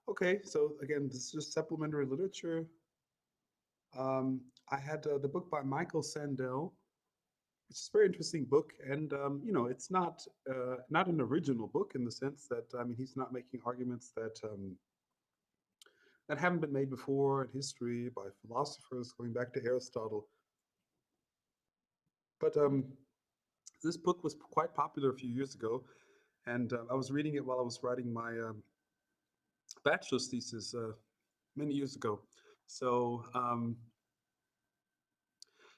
Okay, so again, this is just supplementary literature. I had the book by Michael Sandel, which is a very interesting book, and it's not an original book in the sense that he's not making arguments that haven't been made before in history by philosophers going back to Aristotle. But this book was quite popular a few years ago, and I was reading it while I was writing my bachelor's thesis many years ago. So,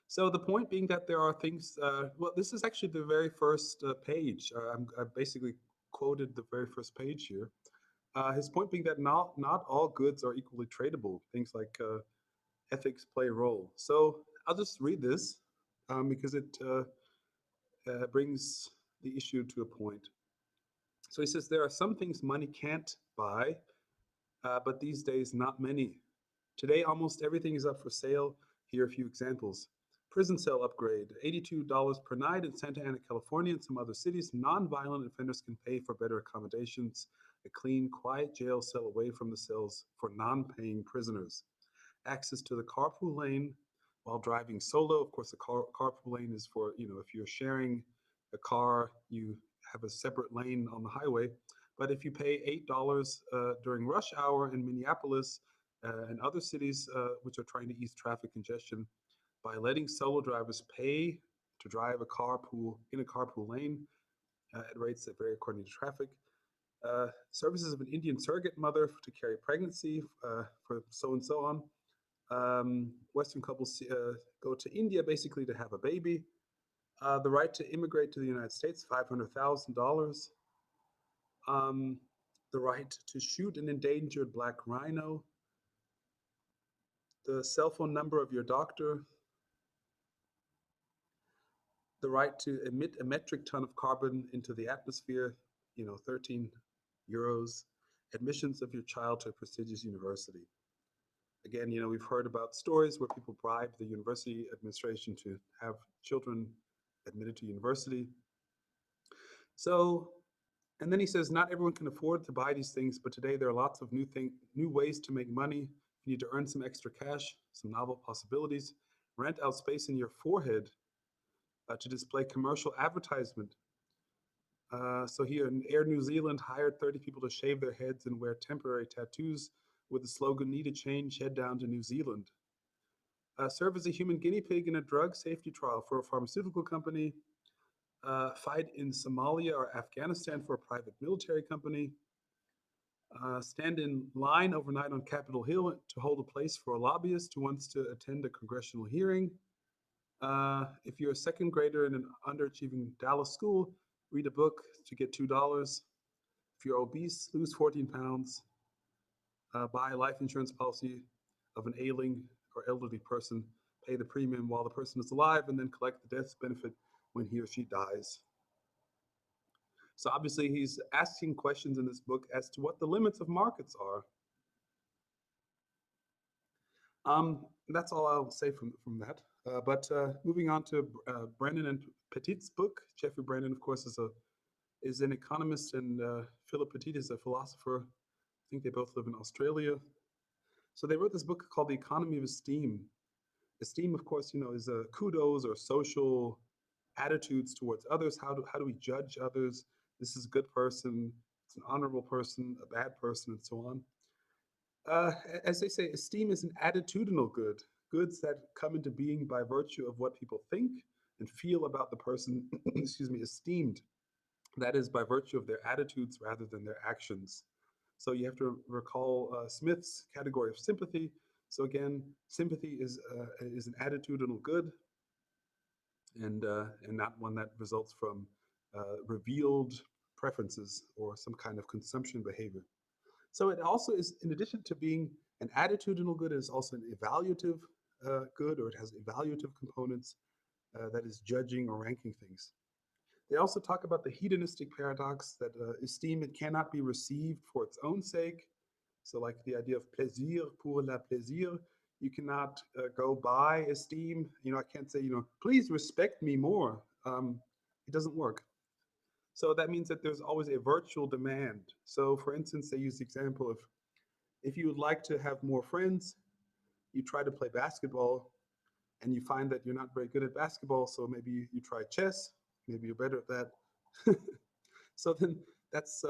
so the point being that there are things. Well, this is actually the very first page. I basically quoted the very first page here. His point being that not all goods are equally tradable. Things like ethics play a role. So I'll just read this because it brings the issue to a point. So he says there are some things money can't buy, but these days not many. Today almost everything is up for sale. Here are a few examples. Prison cell upgrade, $82 per night in Santa Ana, California, and some other cities. Non-violent offenders can pay for better accommodations. A clean, quiet jail cell away from the cells for non-paying prisoners. Access to the carpool lane while driving solo. Of course, the carpool lane is for, if you're sharing a car, you have a separate lane on the highway. But if you pay $8 during rush hour in Minneapolis and other cities which are trying to ease traffic congestion by letting solo drivers pay to drive a carpool in a carpool lane at rates that vary according to traffic. Services of an Indian surrogate mother to carry pregnancy for so and so on. Western couples go to India basically to have a baby. The right to immigrate to the United States, $500,000. Um, the right to shoot an endangered black rhino. The cell phone number of your doctor. The right to emit a metric ton of carbon into the atmosphere, 13 euros. Admissions of your child to a prestigious university. Again, we've heard about stories where people bribe the university administration to have children admitted to university. So, and then he says, not everyone can afford to buy these things, but today there are lots of new ways to make money. You need to earn some extra cash, some novel possibilities. Rent out space in your forehead to display commercial advertisement. So here in Air New Zealand hired 30 people to shave their heads and wear temporary tattoos with the slogan, need a change, head down to New Zealand. Serve as a human guinea pig in a drug safety trial for a pharmaceutical company. Fight in Somalia or Afghanistan for a private military company. Stand in line overnight on Capitol Hill to hold a place for a lobbyist who wants to attend a congressional hearing. If you're a second grader in an underachieving Dallas school, read a book to get $2. If you're obese, lose 14 pounds. Buy a life insurance policy of an ailing or elderly person. Pay the premium while the person is alive and then collect the death benefit when he or she dies. So obviously he's asking questions in this book as to what the limits of markets are. That's all I'll say from that. But moving on to Brennan and Petit's book. Jeffrey Brennan, of course, is an economist, and Philip Petit is a philosopher. I think they both live in Australia. So they wrote this book called The Economy of Esteem. Esteem, of course, is kudos or social attitudes towards others. How do we judge others? This is a good person. It's an honorable person, a bad person, and so on. As they say, esteem is an attitudinal good, goods that come into being by virtue of what people think and feel about the person, excuse me, esteemed. That is by virtue of their attitudes rather than their actions. So you have to recall Smith's category of sympathy. So again, sympathy is an attitudinal good, and not one that results from revealed preferences or some kind of consumption behavior. So it also is, in addition to being an attitudinal good, it is also an evaluative good, or it has evaluative components that is judging or ranking things. They also talk about the hedonistic paradox that esteem, it cannot be received for its own sake. So like the idea of plaisir pour la plaisir, you cannot go buy esteem. I can't say, please respect me more. It doesn't work. So that means that there's always a virtual demand. So for instance, they use the example of If you would like to have more friends, you try to play basketball and you find that you're not very good at basketball, so maybe you try chess, maybe you're better at that. So then that's,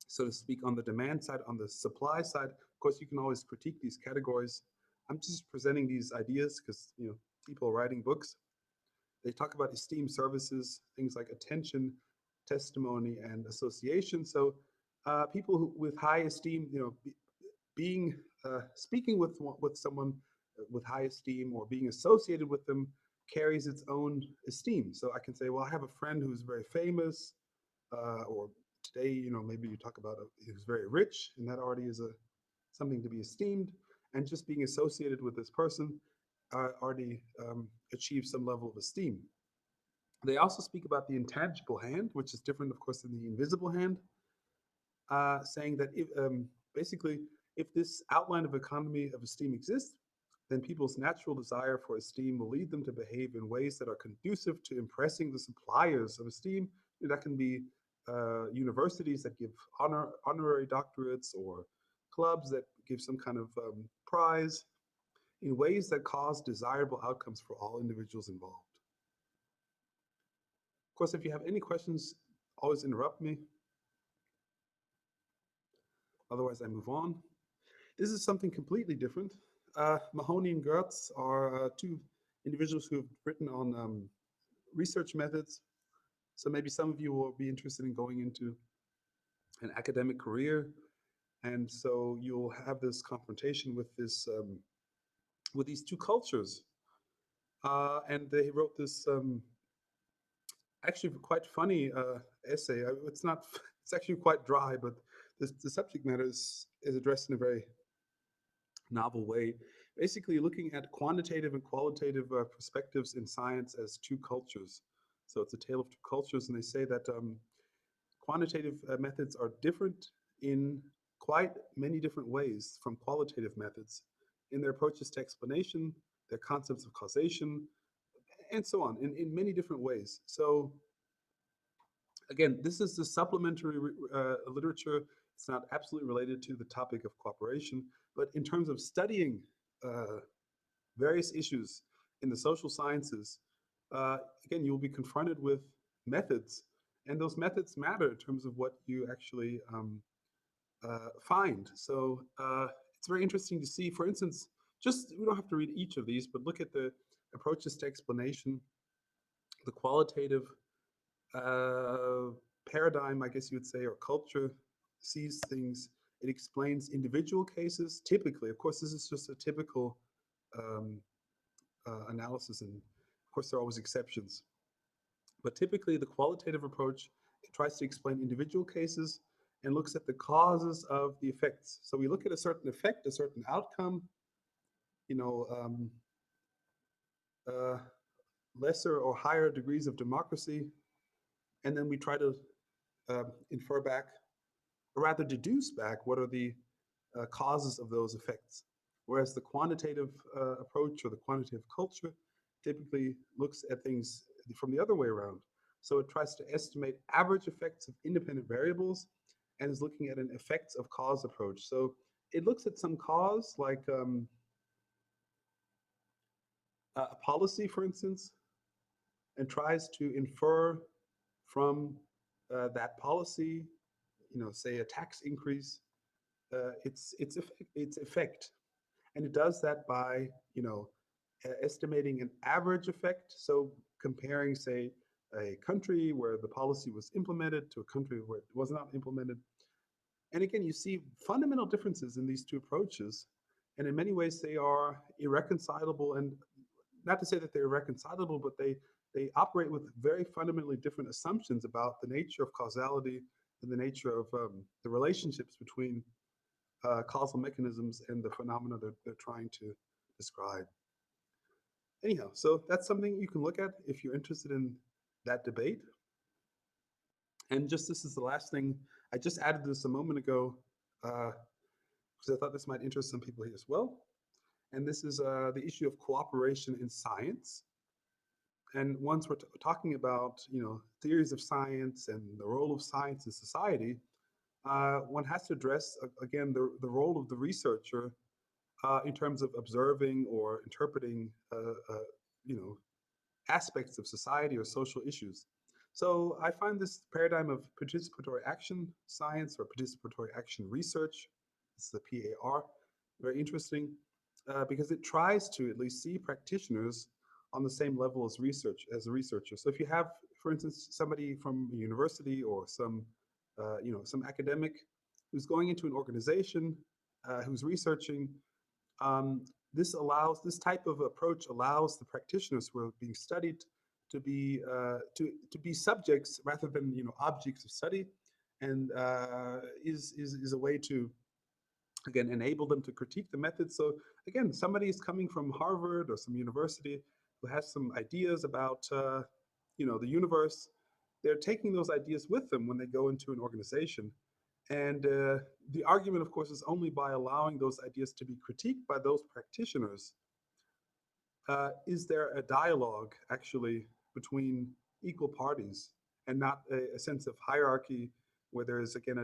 so to speak, on the demand side. On the supply side, of course, you can always critique these categories. I'm just presenting these ideas because, people writing books, they talk about esteem services, things like attention, testimony, and association. So people with high esteem, being speaking with someone with high esteem or being associated with them carries its own esteem. So I can say, well, I have a friend who's very famous, or today, maybe you talk about who's very rich, and that already is a something to be esteemed. And just being associated with this person already achieves some level of esteem. They also speak about the intangible hand, which is different, of course, than the invisible hand, saying that basically, if this outline of economy of esteem exists, then people's natural desire for esteem will lead them to behave in ways that are conducive to impressing the suppliers of esteem. That can be universities that give honorary doctorates, or clubs that give some kind of prize, in ways that cause desirable outcomes for all individuals involved. Of course, if you have any questions, always interrupt me. Otherwise, I move on. This is something completely different. Mahoney and Gertz are two individuals who have written on research methods. So maybe some of you will be interested in going into an academic career, and so you'll have this confrontation with this with these two cultures. And they wrote this actually quite funny essay. It's not. It's actually quite dry, but the subject matter is addressed in a very novel way, basically looking at quantitative and qualitative perspectives in science as two cultures. So it's a tale of two cultures, and they say that quantitative methods are different in quite many different ways from qualitative methods in their approaches to explanation, their concepts of causation, and so on, in many different ways. So again, this is the supplementary literature. It's not absolutely related to the topic of cooperation, but in terms of studying uh, various issues in the social sciences, again, you'll be confronted with methods, and those methods matter in terms of what you actually find. So it's very interesting to see, for instance, just we don't have to read each of these, but look at the approaches to explanation, the qualitative uh, paradigm, I guess you would say, or culture sees things. It explains individual cases. Typically, of course, this is just a typical um, analysis, and of course, there are always exceptions. But typically, the qualitative approach tries to explain individual cases and looks at the causes of the effects. So we look at a certain effect, a certain outcome, you know, uh, lesser or higher degrees of democracy, and then we try to infer back, or rather deduce back, what are the causes of those effects. Whereas the quantitative approach, or the quantitative culture, typically looks at things from the other way around. So it tries to estimate average effects of independent variables and is looking at an effects of cause approach. So it looks at some cause, like a policy, for instance, and tries to infer from that policy, say a tax increase, its effect. And it does that by, estimating an average effect. So comparing, say, a country where the policy was implemented to a country where it was not implemented. And again, you see fundamental differences in these two approaches. And in many ways, they are irreconcilable. And not to say that they're irreconcilable, but they operate with very fundamentally different assumptions about the nature of causality and the nature of the relationships between causal mechanisms and the phenomena that they're trying to describe. Anyhow, so that's something you can look at if you're interested in that debate. And just this is the last thing. I just added this a moment ago because I thought this might interest some people here as well. And this is the issue of cooperation in science. And once we're talking about, theories of science and the role of science in society, one has to address, again, the role of the researcher in terms of observing or interpreting, you know, aspects of society or social issues. So I find this paradigm of participatory action science or participatory action research, it's the PAR, very interesting because it tries to at least see practitioners on the same level as a researcher. So if you have, for instance, somebody from a university or some academic who's going into an organization, who's researching, um, this type of approach allows the practitioners who are being studied to be subjects rather than objects of study, and is a way to again enable them to critique the method. So again, somebody is coming from Harvard or some university who has some ideas about the universe. They're taking those ideas with them when they go into an organization, and the argument, of course, is only by allowing those ideas to be critiqued by those practitioners. Is there a dialogue actually between equal parties and not a sense of hierarchy where there is, again,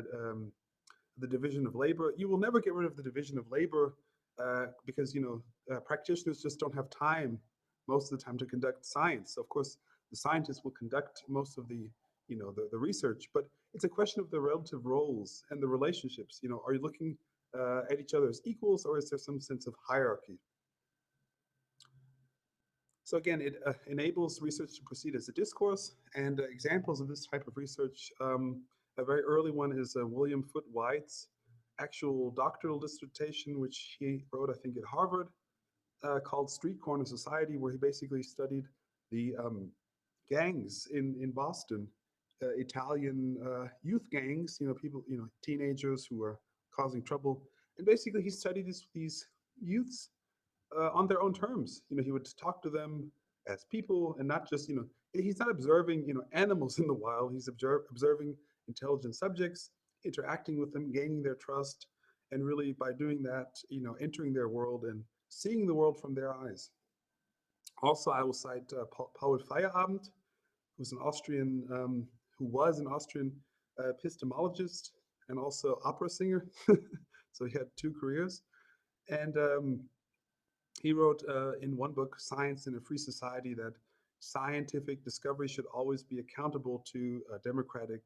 the division of labor? You will never get rid of the division of labor because, practitioners just don't have time most of the time to conduct science. So of course, the scientists will conduct most of the research, but it's a question of the relative roles and the relationships. Are you looking at each other as equals, or is there some sense of hierarchy? So again, it enables research to proceed as a discourse, and examples of this type of research, a very early one is William Foote White's actual doctoral dissertation, which he wrote, I think, at Harvard, called Street Corner Society, where he basically studied the gangs in Boston, Italian youth gangs, people, teenagers who are causing trouble. And basically he studied these youths on their own terms. He would talk to them as people and not just, he's not observing, animals in the wild. He's observing intelligent subjects, interacting with them, gaining their trust, and really by doing that, entering their world and seeing the world from their eyes. Also, I will cite Paul Feyerabend, who was an Austrian epistemologist and also opera singer. So he had two careers. And he wrote in one book, Science in a Free Society, that scientific discovery should always be accountable to democratic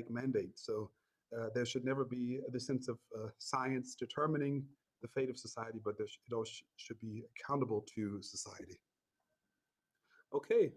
mandate. So there should never be the sense of science determining the fate of society, but it all should be accountable to society. Okay,